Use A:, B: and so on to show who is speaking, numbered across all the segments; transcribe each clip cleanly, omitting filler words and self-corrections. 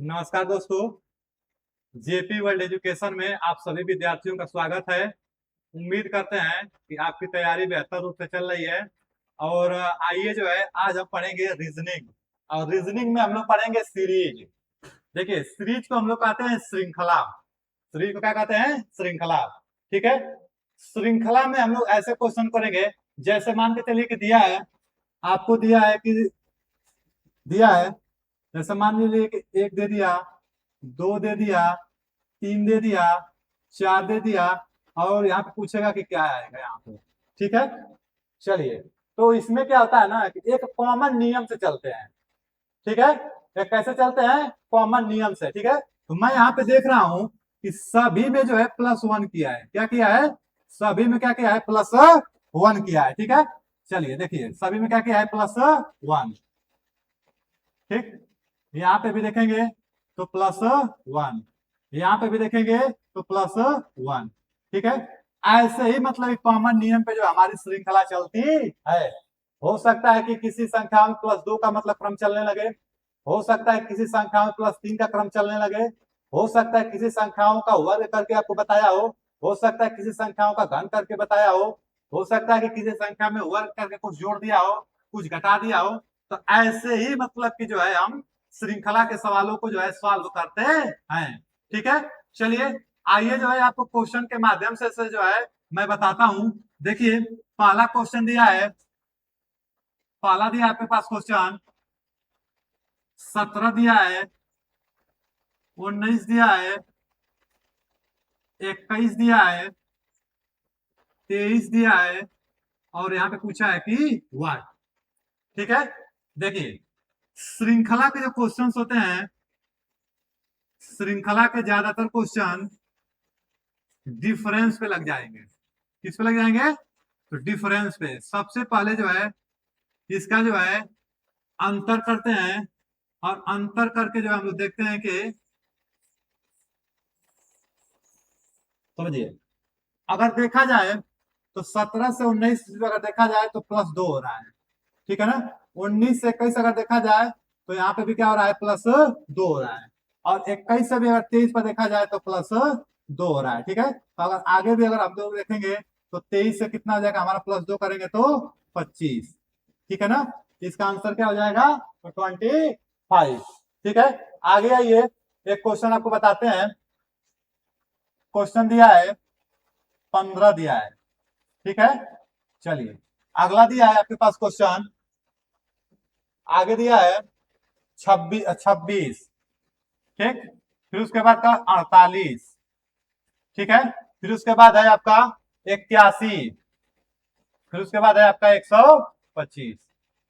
A: नमस्कार दोस्तों। JP world education में आप सभी विद्यार्थियों का स्वागत है। उम्मीद करते हैं कि आपकी तैयारी बेहतर रूप से चल रही है। और आइए जो है आज हम पढ़ेंगे रीजनिंग। और रीजनिंग में हम लोग पढ़ेंगे सीरीज। देखिए, सीरीज को हम लोग कहते हैं श्रृंखला। सीरीज को क्या कहते हैं? श्रृंखला। ठीक है। श्रृंखला में हम लोग ऐसे क्वेश्चन करेंगे, जैसे मान के चलिए कि दिया है, आपको दिया है जैसे मान लीजिए कि एक दे दिया, दो दे दिया, तीन दे दिया, चार दे दिया, और यहाँ पे पूछेगा कि क्या आएगा यहाँ पे। ठीक है। चलिए, तो इसमें क्या होता है ना कि एक कॉमन नियम से चलते हैं। ठीक है। ये कैसे चलते हैं? कॉमन नियम से। ठीक है। तो मैं यहाँ पे देख रहा हूं कि सभी में जो है +1 किया है। क्या किया है? सभी में क्या किया है? +1 किया है। ठीक है। चलिए देखिए, सभी में क्या किया है? +1। ठीक। यहाँ पे भी देखेंगे तो +1, यहाँ पे भी देखेंगे तो +1। ठीक है। ऐसे ही मतलब कॉमन नियम पे जो हमारी श्रृंखला चलती है। हो सकता है कि किसी संख्या में +2 का मतलब क्रम चलने लगे, हो सकता है किसी संख्या में +3 का क्रम चलने लगे, हो सकता है किसी संख्याओं का वर्ग करके आपको बताया हो सकता है किसी संख्याओं का घन करके बताया हो सकता है कि किसी संख्या में वर्ग करके कुछ जोड़ दिया हो, कुछ घटा दिया हो। तो ऐसे ही मतलब कि जो है हम श्रृंखला के सवालों को जो है सॉल्व करते हैं। ठीक है। चलिए, आइए जो है आपको क्वेश्चन के माध्यम से जो है मैं बताता हूं। देखिए, पहला क्वेश्चन दिया है, पहला दिया आपके पास क्वेश्चन 17 दिया है, 19 दिया है, 21 दिया है, 23 दिया है, और यहाँ पे पूछा है कि व्हाट। ठीक है। देखिए, श्रृंखला के जो क्वेश्चंस होते हैं, श्रृंखला के ज्यादातर क्वेश्चन डिफरेंस पे लग जाएंगे। किस पे लग जाएंगे? तो डिफरेंस पे। सबसे पहले जो है इसका जो है अंतर करते हैं, और अंतर करके जो हम लोग देखते हैं कि, समझिए, अगर देखा जाए तो 17 से 19 अगर देखा जाए तो +2 हो रहा है। ठीक है ना। 19 से 21 अगर देखा जाए तो यहाँ पे भी क्या हो रहा है? +2 हो रहा है। और 21 से भी अगर 23 पर देखा जाए तो +2 हो रहा है। ठीक है। तो अगर आगे भी अगर हम लोग देखेंगे तो 23 से कितना हो जाएगा हमारा? +2 करेंगे तो 25। ठीक है ना। इसका आंसर क्या हो जाएगा? तो 25। ठीक है। आगे आइए, एक क्वेश्चन आपको बताते हैं। क्वेश्चन दिया है 15 दिया है। ठीक है। चलिए, अगला दिया है आपके पास क्वेश्चन, आगे दिया है 26। ठीक। फिर उसके बाद का 48। ठीक है। फिर उसके बाद है आपका 81। फिर उसके बाद है आपका 125।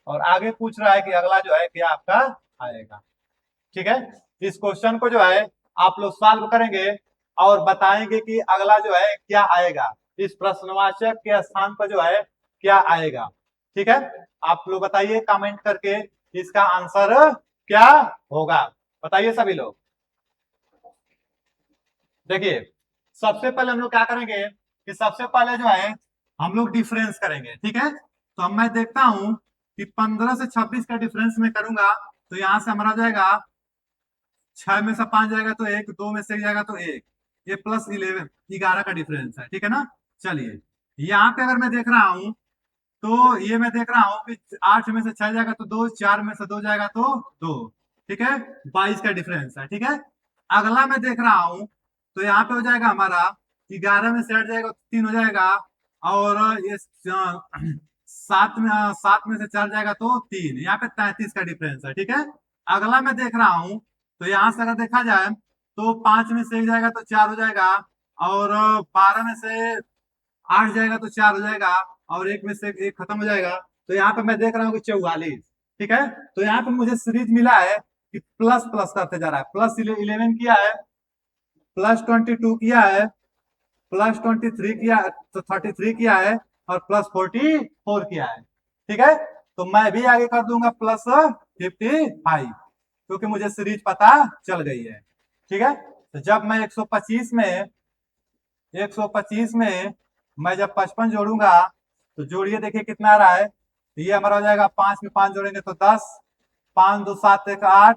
A: और आगे पूछ रहा है कि अगला जो है क्या आपका आएगा। ठीक है। इस क्वेश्चन को जो है आप लोग सॉल्व करेंगे और बताएंगे कि अगला जो है क्या आएगा, इस प्रश्नवाचक के स्थान पर जो है क्या आएगा। ठीक है। आप लोग बताइए कमेंट करके इसका आंसर क्या होगा। बताइए सभी लोग। देखिए, सबसे पहले हम लोग क्या करेंगे कि सबसे पहले जो है हम लोग डिफरेंस करेंगे। ठीक है। तो अब मैं देखता हूं कि 15 से 26 का डिफरेंस में करूंगा तो यहां से हमारा जाएगा 6 में से 5 जाएगा तो 1, 2 में से 1 जाएगा तो 1, ये +11 का डिफरेंस है। ठीक है ना। चलिए, यहाँ पे अगर मैं देख रहा हूं तो ये मैं देख रहा हूँ कि 8 में से 6 जाएगा तो 2, 4 में से 2 जाएगा तो 2। ठीक है। 22 का डिफरेंस है। ठीक है। अगला मैं देख रहा हूं तो यहाँ पे हो जाएगा हमारा 11 में से 8 जाएगा तो 3 हो जाएगा, और ये 7 में से 4 जाएगा तो 3, यहाँ पे 33 का डिफरेंस है। ठीक है। अगला मैं देख रहा हूं तो यहाँ से अगर देखा जाए तो 5 में से 1 जाएगा तो 4 हो जाएगा, और 12 में से 8 जाएगा तो 4 हो जाएगा, और 1 में से 1 खत्म हो जाएगा। तो यहाँ पे मैं देख रहा हूँ कि 44। ठीक है। तो यहाँ पे मुझे सीरीज मिला है कि प्लस प्लस करते जा रहा है। +11 किया है, +22 किया है, +23 किया, तो 33 किया है, और +44 किया है। ठीक है। तो मैं भी आगे कर दूंगा +55, क्योंकि मुझे सीरीज पता चल गई है। ठीक है। तो जब मैं 125 में मैं जब 55 जोड़ूंगा तो जोड़िए, देखिए कितना आ रहा है। तो ये हमारा हो जाएगा, 5 में 5 जोड़ेंगे तो 10, 5 2 7 1 8,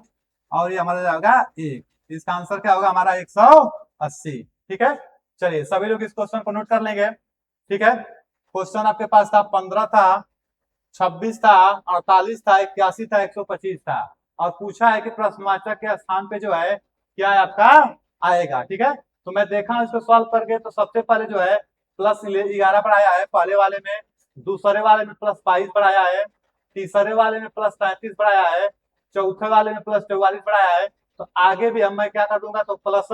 A: और ये हमारा जाएगा 1। इसका आंसर क्या होगा हमारा 180। ठीक है, चलिए सभी लोग इस क्वेश्चन को नोट कर लेंगे। ठीक है, क्वेश्चन आपके पास था 15 था, 26 था, 48 था, 81 था, 125 था, और पूछा है कि प्रश्नवाचक के स्थान पे जो है क्या है आपका आएगा। ठीक है, तो मैं देखा इसको सॉल्व करके, तो सबसे पहले जो है प्लस 11 पर आया है पहले वाले में, दूसरे वाले में प्लस 22 पर आया है, तीसरे वाले में प्लस 33 पर आया है, चौथे वाले में प्लस 44 पर आया है। तो आगे भी हम मैं क्या कर दूंगा, तो प्लस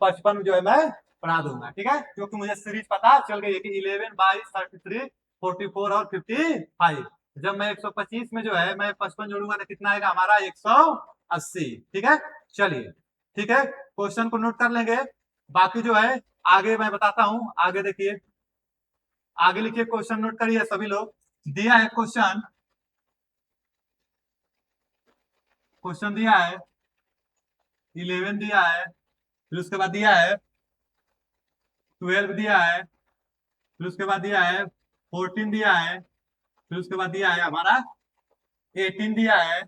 A: 55 जो है मैं बढ़ा दूंगा। ठीक है, क्योंकि मुझे सीरीज पता चल गई है कि 11, 22, 33, 44 और 55। जब मैं 125 में जो है मैं 55 जोड़ूंगा तो कितना आएगा हमारा 180। ठीक है, चलिए ठीक है, क्वेश्चन को नोट कर लेंगे। बाकी जो है आगे मैं बताता हूं, आगे देखिए, आगे लिखिए, क्वेश्चन नोट करिए सभी लोग। दिया है क्वेश्चन, क्वेश्चन दिया है 11 दिया है, फिर उसके बाद दिया है 12 दिया है, फिर उसके बाद दिया है 14 दिया है, फिर उसके बाद दिया है हमारा 18 दिया है,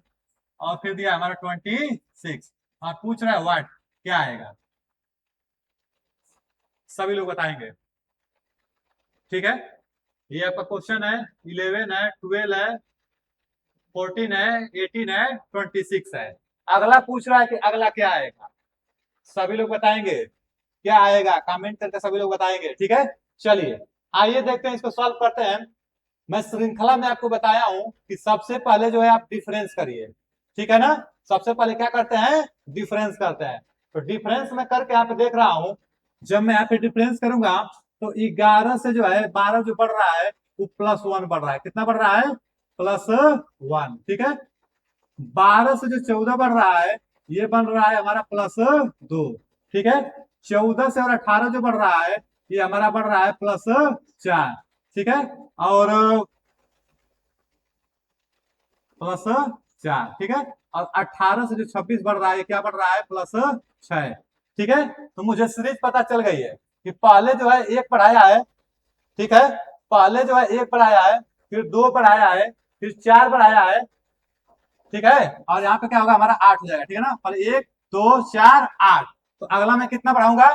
A: और फिर दिया हमारा 26, और पूछ रहा है व्हाट, क्या आएगा। सभी लोग बताएंगे। ठीक है, ये आपका क्वेश्चन है, 11 है, 12 है, 14 है, 18 है, 26 है। अगला पूछ रहा है कि अगला क्या आएगा। सभी लोग बताएंगे क्या आएगा, कमेंट करके सभी लोग बताएंगे। ठीक है, चलिए आइए देखते हैं, इसको सॉल्व करते हैं। मैं श्रृंखला में आपको बताया हूं कि सबसे पहले जो है आप डिफरेंस करिए। ठीक है ना, सबसे पहले क्या करते हैं, डिफरेंस करते हैं। तो डिफरेंस में करके आप देख रहा हूं, जब मैं यहाँ पे डिफरेंस करूंगा तो 11 से जो है 12 जो बढ़ रहा है वो +1 बढ़ रहा है। कितना बढ़ रहा है, +1। ठीक है, 12 से जो 14 बढ़ रहा है ये बन रहा है हमारा +2। ठीक है, 14 से और 18 जो बढ़ रहा है ये हमारा बढ़ रहा है +4। ठीक है, और +4। ठीक है, और 18 से जो 26 बढ़ रहा है क्या बढ़ रहा है, +6। ठीक है, तो मुझे सीरीज पता चल गई है कि पहले जो है 1 बढ़ाया है। ठीक है, पहले जो है 1 बढ़ाया है, फिर 2 बढ़ाया है, फिर 4 बढ़ाया है। ठीक है, और यहाँ पे क्या होगा हमारा 8 हो जाएगा। ठीक है ना, पहले 1, 2, 4, 8। तो अगला मैं कितना बढ़ाऊंगा।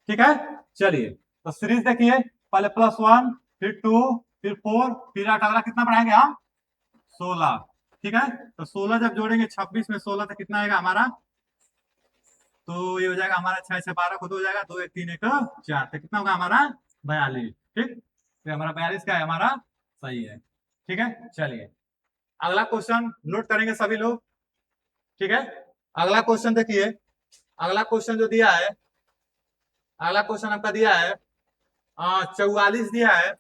A: ठीक है, चलिए तो सीरीज देखिए, पहले +1, फिर 2, फिर 4, फिर 8, अगला कितना बढ़ाएंगे हम, 16। ठीक है, तो 16 जब जोड़ेंगे 26 में 16 तो कितना आएगा हमारा, तो ये हो जाएगा हमारा 6 से 12 खुद हो जाएगा, 2 1 3 1 4, तो कितना होगा हमारा 42। ठीक, तो हमारा 42 क्या है हमारा सही है। ठीक है, चलिए अगला क्वेश्चन नोट करेंगे सभी लोग। ठीक है, अगला क्वेश्चन देखिए, अगला क्वेश्चन जो दिया है, अगला क्वेश्चन आपका दिया है 44 दिया है।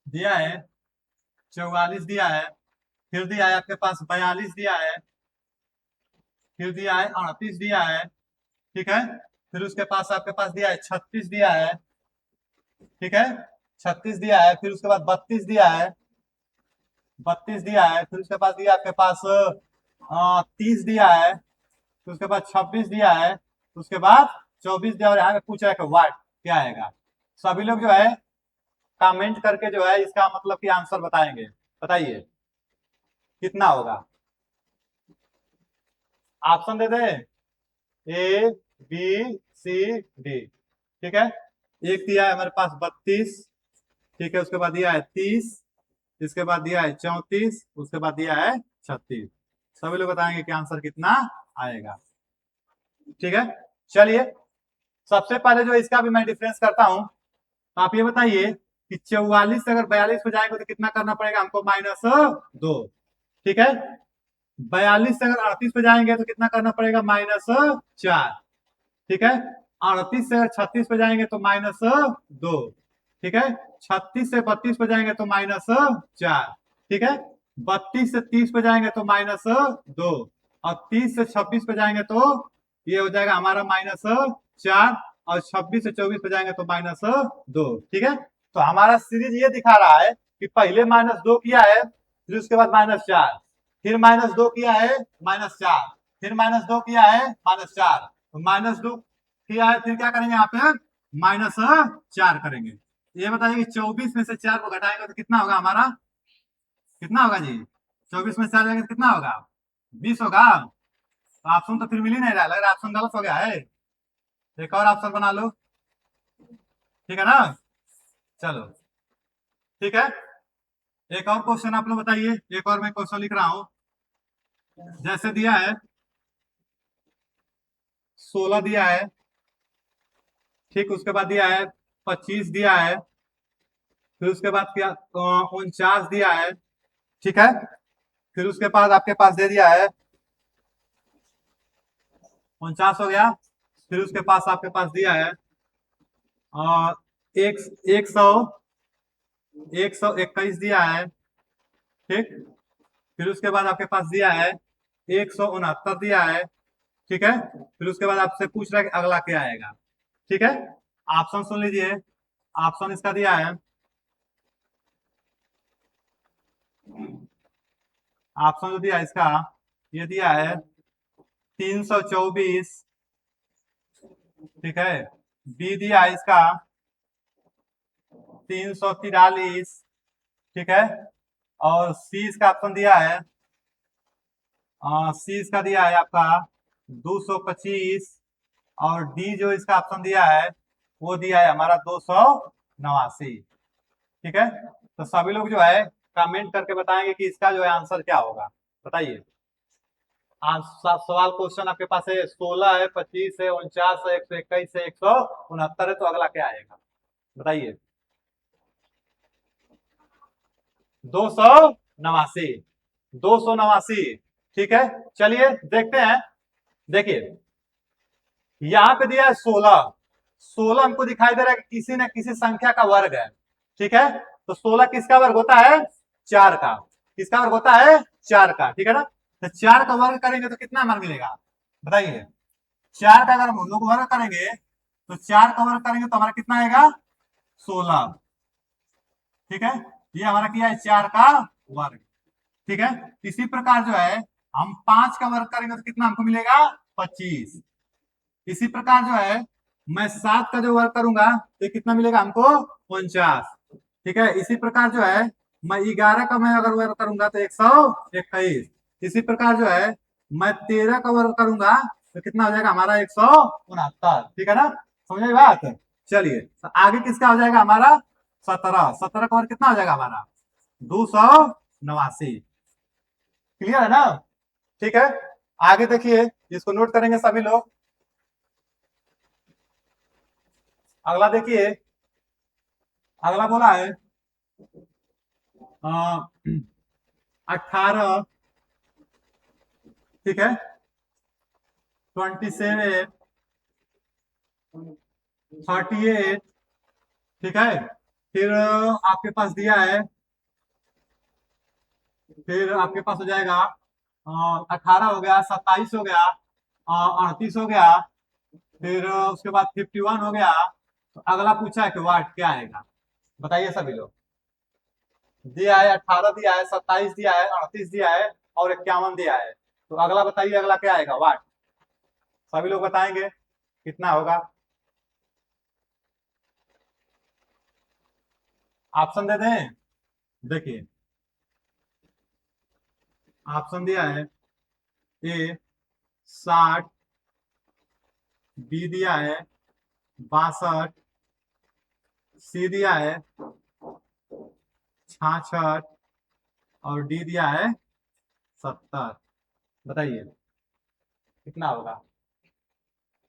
A: दिया है 44 दिया है, फिर दिया है आपके पास 42 दिया है, फिर दिया है 38 दिया है। ठीक है, फिर उसके पास आपके पास दिया है 36 दिया है। ठीक है, 36 दिया है, फिर उसके बाद 32 दिया है, 32 दिया है, फिर उसके बाद दिया आपके पास 30 दिया है, फिर उसके बाद 26 दिया है, उसके बाद 24 दिया, और यहाँ पे पूछा है कि व्हाट, क्या आएगा। सभी लोग जो है कमेंट करके जो है इसका मतलब कि आंसर बताएंगे। बताइए कितना होगा, ऑप्शन दे दे, ए बी सी डी। ठीक है, एक दिया है हमारे पास 32। ठीक है, उसके बाद दिया है 30, इसके बाद दिया है 34, उसके बाद दिया है 36। सभी लोग बताएंगे कि आंसर कितना आएगा। ठीक है, चलिए सबसे पहले जो इसका भी मैं डिफरेंस करता हूं, तो आप ये बताइए कि 44 से अगर 42 पे जाएंगे तो कितना करना पड़ेगा हमको, -2। ठीक है, 42 से अगर 38 पे जाएंगे तो कितना करना पड़ेगा, -4। ठीक है, 38 से अगर 36 पे जाएंगे तो -2। ठीक है, 36 से 32 पे जाएंगे तो -4। ठीक है, 32 से 30 पे जाएंगे तो -2, और 30 से 26 पे जाएंगे तो ये हो जाएगा हमारा -4, और 26 से 24 पे जाएंगे तो -2। ठीक है, तो हमारा सीरीज ये दिखा रहा है कि पहले -2 किया है, फिर उसके बाद -4, फिर -2 किया है, -4, फिर -2 किया है, -4, तो -2 किया है, फिर क्या करेंगे यहाँ पे -4 करेंगे। ये बताइए कि 24 में से 4 को घटाएंगे तो कितना होगा हमारा, कितना होगा जी? 24 में से 4 जाएंगे तो कितना होगा? 20 होगा। तो ऑप्शन तो फिर मिल ही नहीं रहा, लग रहा है ऑप्शन गलत हो गया है। एक और ऑप्शन बना लो, ठीक है ना? चलो ठीक है, एक और क्वेश्चन आप लोग बताइए। एक और मैं क्वेश्चन लिख रहा हूं। जैसे दिया है 16 दिया है, ठीक, उसके बाद दिया है 25 दिया है, फिर उसके बाद क्या 49 दिया है, ठीक है, फिर उसके बाद आपके पास दे दिया है 49 हो गया, फिर उसके पास आपके पास दिया है और एक 121 दिया है, ठीक, फिर उसके बाद आपके पास दिया है 169 दिया है, ठीक है, फिर उसके बाद आपसे पूछ रहा है कि अगला क्या आएगा, ठीक है। ऑप्शन सुन लीजिए, ऑप्शन इसका दिया है, ऑप्शन जो दिया है इसका, ये दिया है 324, ठीक है, बी दिया है इसका 343, ठीक है, और सी इसका ऑप्शन दिया है, सी इसका दिया है आपका 225, और डी जो इसका ऑप्शन दिया है वो दिया है हमारा 289, ठीक है। तो सभी लोग जो है कमेंट करके बताएंगे कि इसका जो है आंसर क्या होगा, बताइए। सवाल क्वेश्चन आपके पास है, 16 है, 25 है, 49 है, 121 है, 169 है, तो अगला क्या आएगा बताइए? 289, 289, ठीक है। चलिए देखते हैं, देखिए यहाँ पे दिया है 16, 16 हमको दिखाई दे रहा है कि किसी न किसी संख्या का वर्ग है, ठीक है। तो 16 किसका वर्ग होता है? 4 का। किसका वर्ग होता है? 4 का, ठीक है ना। तो 4 का वर्ग करेंगे तो कितना मान मिलेगा बताइए? 4 का अगर हम लोग वर्ग करेंगे तो 4 का वर्ग करेंगे तो हमारा कितना आएगा? 16, ठीक है। ये हमारा क्या है? 4 का वर्ग, ठीक है। इसी प्रकार जो है हम 5 का वर्ग करेंगे तो कितना हमको मिलेगा? 25। इसी प्रकार जो है मैं 7 का जो वर्ग करूंगा तो कितना मिलेगा हमको? 49, ठीक है। इसी प्रकार जो है मैं 11 का मैं अगर वर्ग करूंगा तो 121। इसी प्रकार जो है मैं 13 का वर्ग करूंगा तो कितना हो जाएगा हमारा? 169, ठीक है ना। समझे बात? चलिए तो आगे किसका हो जाएगा हमारा? 17, 17 का वर्ग कितना हो जाएगा हमारा? 289, क्लियर है ना? ठीक है, आगे देखिए, इसको नोट करेंगे सभी लोग। अगला देखिए, अगला बोला है 18, ठीक है, 27, 38, ठीक है, फिर आपके पास दिया है, फिर आपके पास हो जाएगा 18 हो गया, 27 हो गया, 38 हो गया, फिर उसके बाद 51 हो गया। तो अगला पूछा है कि वाट क्या आएगा, बताइए सभी लोग। दिया है 18 दिया है, 27 दिया है, 38 दिया है और 51 दिया है। तो अगला बताइए, अगला क्या आएगा वाट? सभी लोग बताएंगे कितना होगा। ऑप्शन दे दें, देखिए ऑप्शन दिया है ए 60, बी दिया है 62, सी दिया है 66 और डी दिया है 70। बताइए कितना होगा,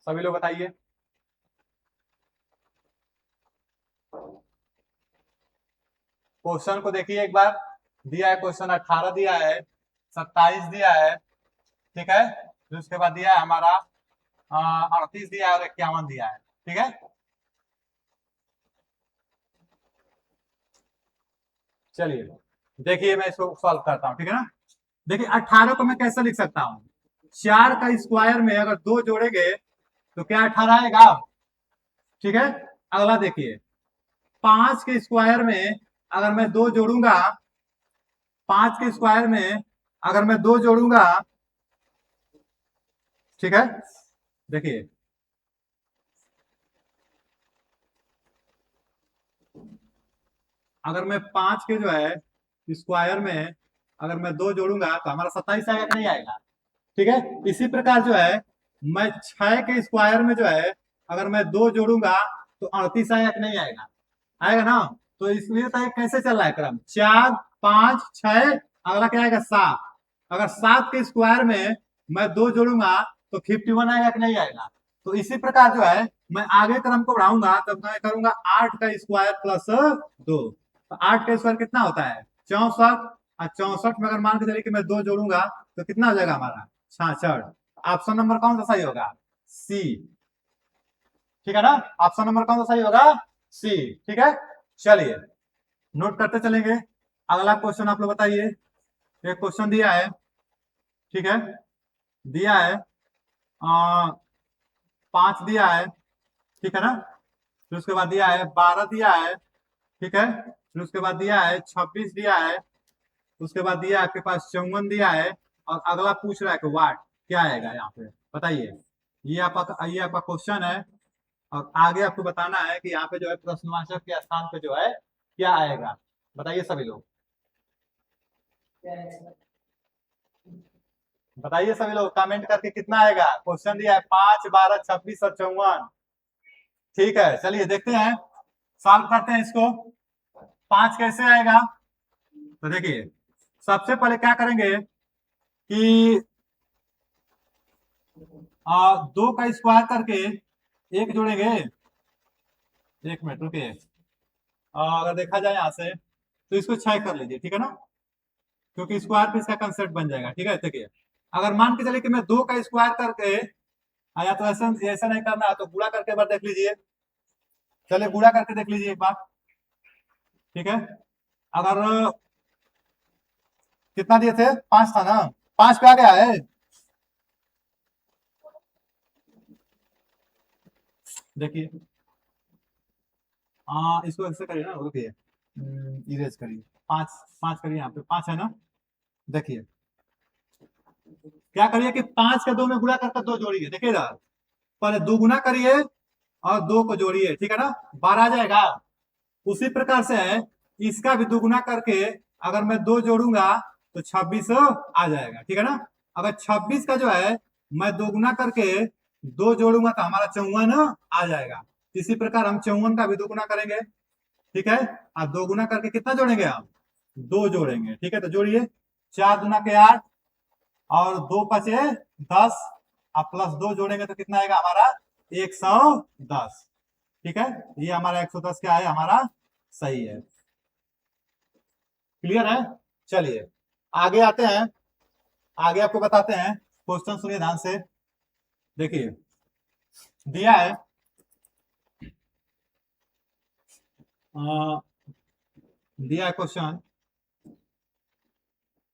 A: सभी लोग बताइए। क्वेश्चन को देखिए एक बार, दिया है क्वेश्चन 18 दिया है, 27 दिया है, ठीक है, फिर उसके बाद दिया है हमारा 38 दिया है और 51 दिया है, ठीक है। चलिए देखिए मैं इसको सॉल्व करता हूँ, ठीक है ना। देखिए 18 को मैं कैसे लिख सकता हूँ? 4 का स्क्वायर में अगर 2 जोड़ेंगे तो क्या 18 आएगा? ठीक है। अगला देखिए 5 के स्क्वायर में अगर मैं 2 जोड़ूंगा, 5 के स्क्वायर में अगर मैं 2 जोड़ूंगा, ठीक है, देखिए अगर मैं 5 के जो है स्क्वायर में अगर मैं 2 जोड़ूंगा तो हमारा 27 आएगा कि नहीं आएगा। ठीक है, इसी प्रकार जो है मैं 6 के स्क्वायर में जो है अगर मैं 2 जोड़ूंगा तो 38 आएगा कि नहीं आएगा, आएगा ना। तो इसलिए तो ये कैसे चल रहा है क्रम, 4 5 6, अगला क्या आएगा 7। अगर 7 के स्क्वायर में मैं 2 जोड़ूंगा तो 51 आएगा कि नहीं आएगा। तो इसी प्रकार जो है मैं आगे क्रम को बढ़ाऊंगा तब मैं करूंगा 8 का स्क्वायर प्लस 2। तो 8 का स्क्वायर कितना होता है 64, और 64 में अगर मान के चलिए कि मैं 2 जोड़ूंगा तो कितना हो जाएगा हमारा 66। ऑप्शन नंबर कौन सा सही होगा, सी। ठीक है ना, ऑप्शन नंबर कौन सा सही होगा, सी। ठीक है, चलिए नोट करते चलेंगे। अगला क्वेश्चन आप लोग बताइए। एक क्वेश्चन दिया है, ठीक है, दिया है 5 दिया है, ठीक है ना। फिर उसके बाद दिया है 12 दिया है, ठीक है। फिर उसके बाद दिया है 26 दिया है। उसके बाद दिया है आपके पास 54 दिया है। और अगला पूछ रहा है कि वाट क्या आएगा यहाँ पे, बताइए। ये आपका क्वेश्चन है और आगे आपको बताना है कि यहाँ पे जो है प्रश्नवाचक के स्थान पे जो है क्या आएगा, बताइए सभी लोग, बताइए सभी लोग कमेंट करके कितना आएगा। क्वेश्चन दिया है 5 12 26 और 54। ठीक है, चलिए देखते हैं, सॉल्व करते हैं इसको। 5 कैसे आएगा, तो देखिए सबसे पहले क्या करेंगे कि 2 का स्क्वायर करके एक जोड़ेंगे। एक मिनट रुकिए, अगर देखा जाए यहाँ से तो इसको 6 कर लीजिए, ठीक है ना, क्योंकि स्क्वायर पे इसका कंसेप्ट बन जाएगा। ठीक है, देखिए अगर मान के चलिए कि मैं 2 का स्क्वायर करके या तो ऐसा ऐसा नहीं करना है तो गुणा करके एक बार देख लीजिए। चलिए गुणा करके देख लीजिए एक बार, ठीक है। अगर कितना दिए थे 5 था ना, 5 पे आ गया है, देखिए इसको ऐसे करिए ना, रुकिए इरेज करिए, 5 5 करिए, यहाँ पे 5 है ना। देखिए क्या करिए कि 5 के 2 में गुणा करके 2 जोड़िए, देखिए इधर पहले 2 गुना करिए और 2 को जोड़िए, ठीक है ना, 12 आ जाएगा। उसी प्रकार से है इसका भी दुगुना करके अगर मैं 2 जोड़ूंगा तो 26 आ जाएगा, ठीक है ना। अगर 26 का जो है मैं दोगुना करके 2 जोड़ूंगा तो हमारा 54 आ जाएगा। इसी प्रकार हम 54 का भी दोगुना करेंगे, ठीक है। और दोगुना करके कितना जोड़ेंगे हम, 2 जोड़ेंगे, ठीक है। तो जोड़िए, 4 दूना के 8 और 2 पचे 10, अब प्लस 2 जोड़ेंगे तो कितना आएगा हमारा 110। ठीक है, ये हमारा 110 क्या है हमारा सही है। क्लियर है, चलिए आगे आते हैं। आगे आपको बताते हैं, क्वेश्चन सुनिए ध्यान से। देखिए दिया है अ, दिया है क्वेश्चन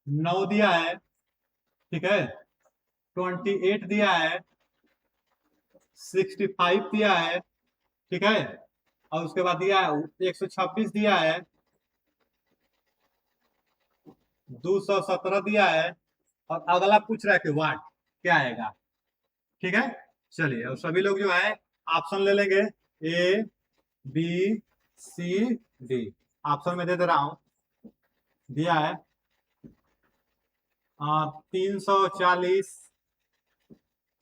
A: 9 दिया है, ठीक है। 28 दिया है, 65 दिया है, ठीक है। और उसके बाद दिया है 126 दिया है, 217 दिया है। और अगला पूछ रहा है कि वाट क्या आएगा, ठीक है। चलिए और सभी लोग जो है ऑप्शन ले लेंगे, A B C D. Option में दे दे रहा हूं, दिया है 340,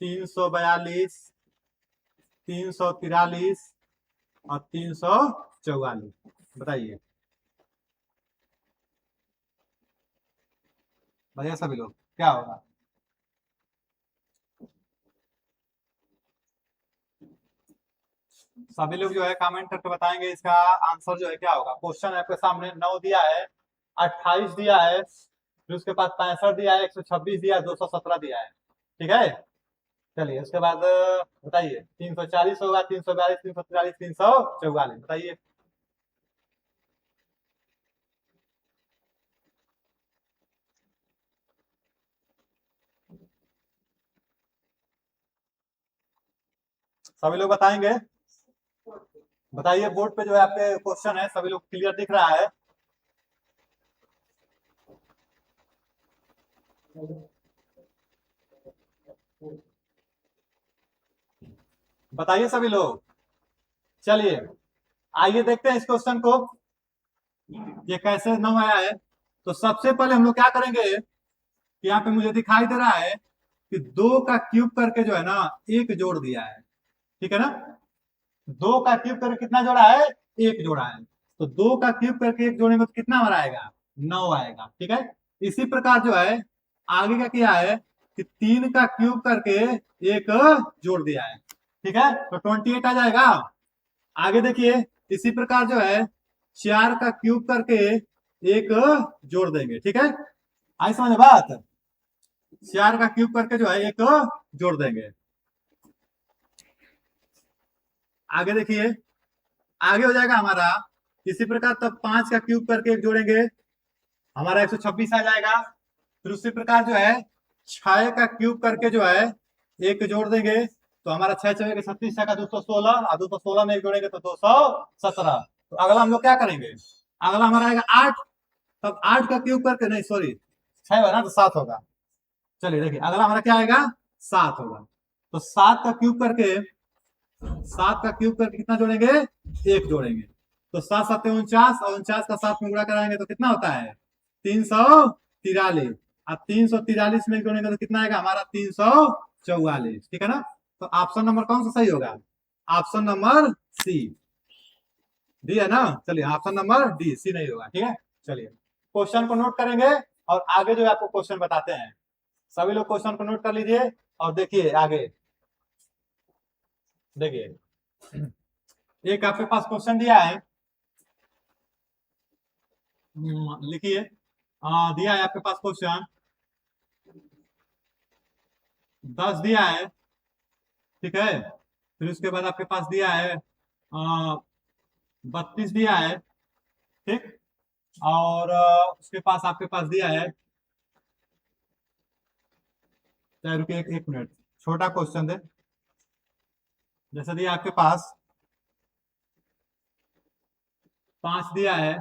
A: 342, 343 और 344, बताइए, बताइए सभी लोग क्या होगा। सभी लोग जो है कमेंट करके बताएंगे इसका आंसर जो है क्या होगा। क्वेश्चन आपके सामने 9 दिया है, 28 दिया है, फिर उसके बाद 65 दिया है, 126 दिया है, 217 दिया है, ठीक है। चलिए उसके बाद बताइए 340 होगा, 342, 343, 344, बताइए। सभी लोग बताएंगे, बताइए बोर्ड पे जो है आपके क्वेश्चन है, सभी लोग क्लियर दिख रहा है। बताइए सभी लोग, चलिए आइए देखते हैं इस क्वेश्चन को। ये कैसे 9 आया है? तो सबसे पहले हम लोग क्या करेंगे कि यहाँ पे मुझे दिखाई दे रहा है कि 2 का क्यूब करके जो है ना एक जोड़ दिया है, ठीक है ना। 2 का क्यूब करके कितना जोड़ा है? एक जोड़ा है। तो 2 का क्यूब करके एक जोड़ेंगे तो कितना हमारा आएगा? 9 आएगा, ठीक है। इसी प्रकार जो है आगे का क्या है कि 3 का क्यूब करके एक जोड़ दिया है, ठीक है, तो 28 आ जाएगा। आगे देखिए इसी प्रकार जो है 4 का क्यूब करके एक जोड़ देंगे, ठीक है। आई समझ बात? 4 का क्यूब करके जो है एक जोड़ देंगे। आगे देखिए आगे हो जाएगा हमारा इसी प्रकार, तब 5 का क्यूब करके एक जोड़ेंगे, हमारा 126 आ जाएगा। फिर उसी प्रकार जो है 6 का क्यूब करके जो है एक जोड़ देंगे, तो हमारा 6 छः 36 का 216, और 216 में एक जोड़ेंगे तो 217। तो अगला हम लोग क्या करेंगे? अगला हमारा आएगा 8, तब 8 का क्यूब करके, नहीं सॉरी 6 होगा ना तो 7 होगा। चलिए देखिए अगला हमारा क्या आएगा? 7 होगा। तो 7 का क्यूब करके, 7 का क्यूब करके कितना जोड़ेंगे? एक जोड़ेंगे। तो 7 7 49, और 49 का 7 में गुणा कराएंगे तो कितना होता है? 343। अब 343 में जोड़ेंगे तो कितना आएगा हमारा? 344, ठीक है ना। तो ऑप्शन नंबर कौन सा सही होगा? Option number C. डी है ना। चलिए ऑप्शन नंबर डी, सी नहीं होगा, ठीक है। चलिए क्वेश्चन को नोट करेंगे और आगे जो है आपको क्वेश्चन बताते हैं। सभी लोग क्वेश्चन को नोट कर लीजिए और देखिए आगे। देखिए एक आपके पास क्वेश्चन दिया है, लिखिए। दिया है आपके पास क्वेश्चन 10 दिया है, ठीक है। फिर उसके बाद आपके पास दिया है 32 दिया है, ठीक। और उसके पास आपके पास दिया है, चाहे रुकिए एक मिनट, छोटा क्वेश्चन दे। जैसे दिया आपके पास 5 दिया है,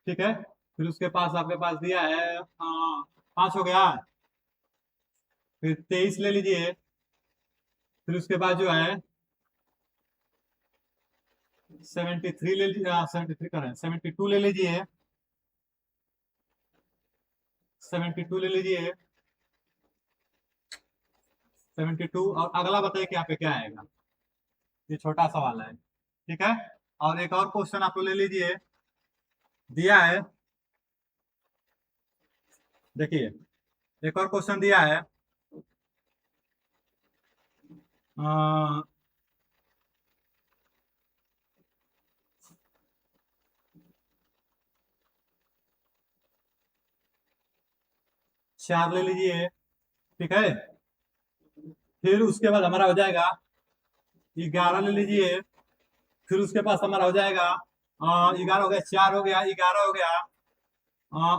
A: ठीक है। फिर उसके पास आपके पास दिया है 5 हो गया। फिर 23 ले लीजिए। फिर उसके बाद जो है 73 ले लीजिए, 73 करें, 72 ले लीजिए, 72 ले लीजिए, 72। और अगला बताइए कि यहाँ पे क्या आएगा। ये छोटा सवाल है, ठीक है। और एक और क्वेश्चन आप लोग ले लीजिए, दिया है, देखिए एक और क्वेश्चन दिया है 4 ले लीजिए, ठीक है। फिर उसके बाद हमारा हो जाएगा 11 ले लीजिए। फिर उसके पास हमारा हो जाएगा 11 हो गया, 4 हो गया, 11 हो गया,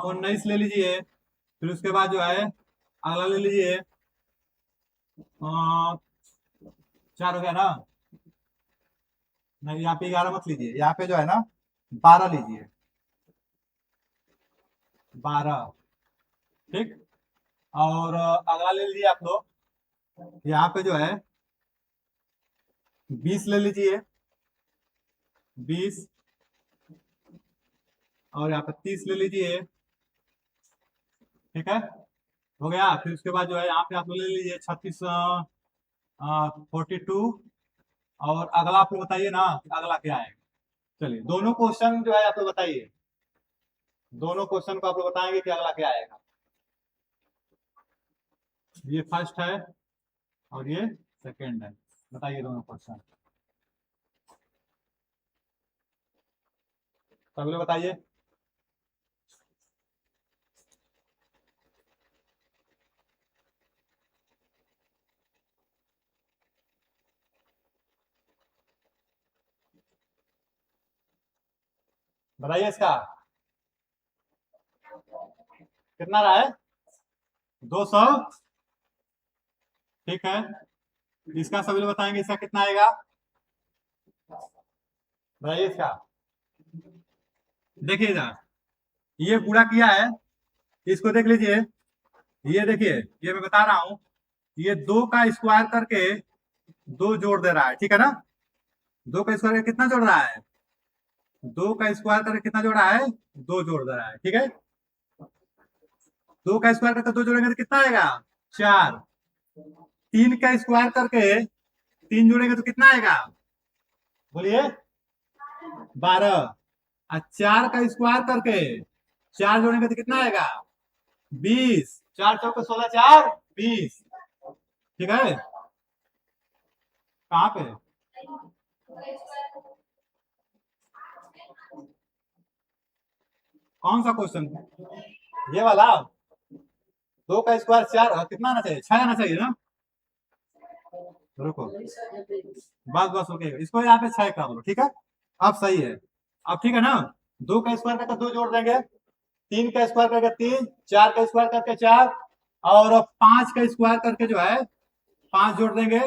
A: 19 ले लीजिए। फिर उसके बाद जो है अगला ले लीजिए, 4 हो गया ना। नहीं यहाँ पे 11 मत लीजिए, यहाँ पे जो है ना 12 लीजिए, 12, ठीक। और अगला ले लीजिए आप लोग, यहाँ पे जो है 20 ले लीजिए, 20। और यहाँ पे 30 ले लीजिए, ठीक है, हो गया। फिर उसके बाद जो है यहाँ पे आप लोग ले लीजिए 36, 42। और अगला आप लोग बताइए ना कि अगला क्या है। चलिए दोनों क्वेश्चन जो है आप लोग बताइए, दोनों क्वेश्चन को आप लोग बताएंगे कि अगला क्या आएगा। ये फर्स्ट है और ये सेकंड है, बताइए दोनों क्वेश्चन, सभी लोग बताइए। बताइए इसका कितना रहा है? 200, ठीक है। इसका सभी लोग बताएंगे इसका कितना आएगा, बताइए इसका। देखिएगा ये पूरा किया है, इसको देख लीजिए। ये देखिए ये मैं बता रहा हूं, ये 2 का स्क्वायर करके 2 जोड़ दे रहा है, ठीक है ना। 2 का स्क्वायर कितना जोड़ रहा है? 2 का स्क्वायर करके कितना जोड़ा है, 2 जोड़ दे रहा है, ठीक है। 2 का स्क्वायर करके 2 जोड़ेंगे तो कितना आएगा, 4। 3 का स्क्वायर करके 3 जोड़ेंगे तो कितना आएगा, बोलिए, 12। और 4 का स्क्वायर करके 4 जोड़ेंगे तो कितना आएगा, 20। 4 चौके 16, 4 20, ठीक है। कहाँ पे, कौन सा क्वेश्चन, ये वाला। 2 का स्क्वायर 4, कितना आना चाहिए, 6 आना चाहिए ना। रुको, बस ओके, इसको यहाँ पे 6 कर लो, ठीक है। अब सही है, अब ठीक है ना। 2 का स्क्वायर करके 2 जोड़ देंगे, 3 का स्क्वायर करके 3, 4 का स्क्वायर करके 4, और 5 का स्क्वायर करके जो है 5 जोड़ देंगे,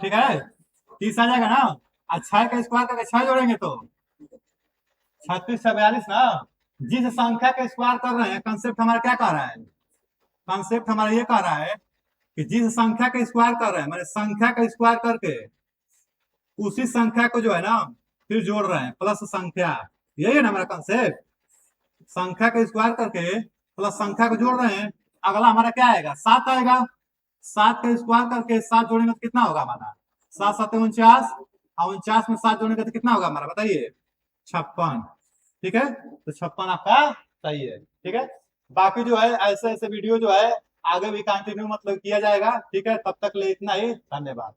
A: ठीक है। 30 आ जाएगा ना। और 6 का स्क्वायर करके 6 जोड़ेंगे तो 36 से 42 ना। जिस संख्या का स्क्वायर कर रहे हैं, कंसेप्ट हमारा क्या कह रहा है, कंसेप्ट हमारा ये कह रहा है कि जिस संख्या का स्क्वायर कर रहे हैं, मैंने संख्या का स्क्वायर करके उसी संख्या को जो है ना फिर जोड़ रहे हैं, प्लस संख्या, यही है ना हमारा कंसेप्ट। संख्या का स्क्वायर करके प्लस संख्या को जोड़ रहे हैं। अगला हमारा क्या आएगा, 7 आएगा। 7 का स्क्वायर करके 7 जोड़ेंगे तो कितना होगा हमारा, 7 7 49, और 49 में 7 जोड़ेंगे तो कितना होगा हमारा, बताइए, 56, ठीक है। तो 56 आपका सही है, ठीक है। बाकी जो है ऐसे ऐसे वीडियो जो है आगे भी कंटिन्यू मतलब किया जाएगा, ठीक है। तब तक ले इतना ही, धन्यवाद।